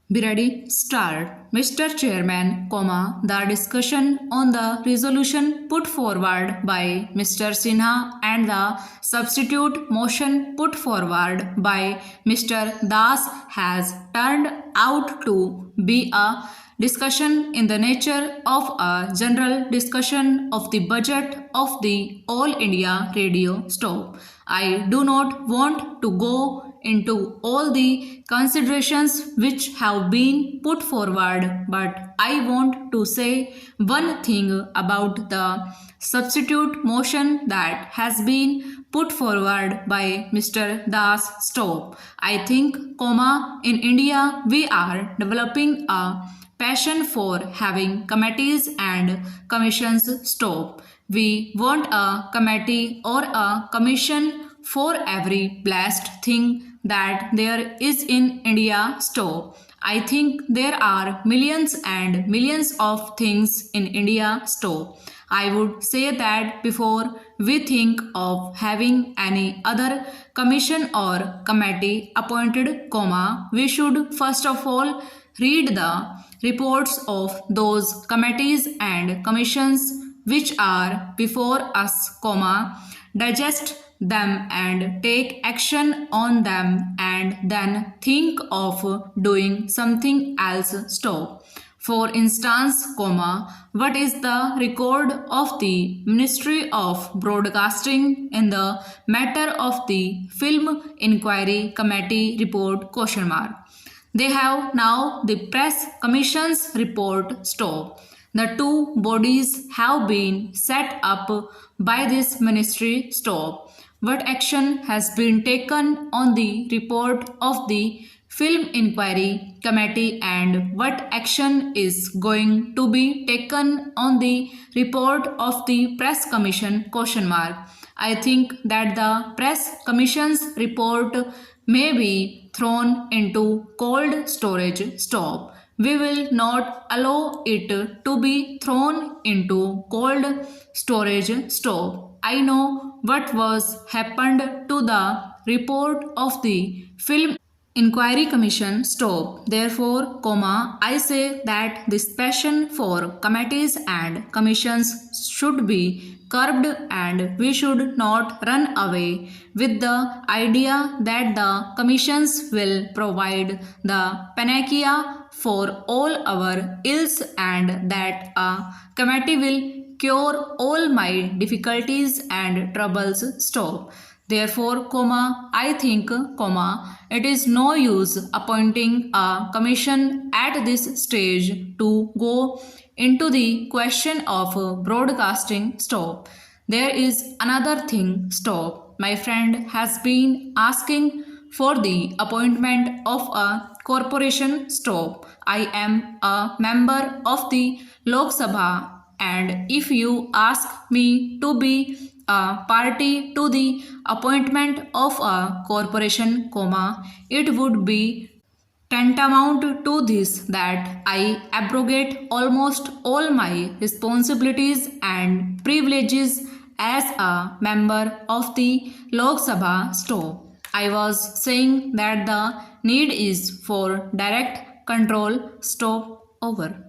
Be ready, start. Mr. Chairman, the discussion on the resolution put forward by Mr. Sinha and the substitute motion put forward by Mr. Das has turned out to be a discussion in the nature of a general discussion of the budget of the All India Radio Stop. I do not want to go into all the considerations which have been put forward, but I want to say one thing about the substitute motion that has been put forward by Mr. Das Stop. I think, in India we are developing a passion for having committees and commissions. Stop. We want a committee or a commission for every blessed thing that there is in India. Stop. I think there are millions and millions of things in India. Stop. I would say that before we think of having any other commission or committee appointed, we should first of all read the reports of those committees and commissions which are before us, digest them and take action on them and then think of doing something else. Stop. For instance, what is the record of the Ministry of Broadcasting in the matter of the Film Inquiry Committee report? They have now the Press Commission's report. Stop. The two bodies have been set up by this ministry. Stop. What action has been taken on the report of the Film Inquiry Committee and what action is going to be taken on the report of the Press Commission? I think that the Press Commission's report may be thrown into cold storage. Stop. We will not allow it to be thrown into cold storage. Stop. I know what was happened to the report of the Film Inquiry Commission. Stop. Therefore, I say that this passion for committees and commissions should be curbed and we should not run away with the idea that the commissions will provide the panacea for all our ills and that a committee will cure all my difficulties and troubles. Stop. Therefore, I think, it is no use appointing a commission at this stage to go into the question of broadcasting. Stop. There is another thing. Stop. My friend has been asking for the appointment of a corporation. Stop. I am a member of the Lok Sabha and if you ask me to be a party to the appointment of a corporation, it would be tantamount to this that I abrogate almost all my responsibilities and privileges as a member of the Lok Sabha. Stop. I was saying that the need is for direct control. Stop. Over.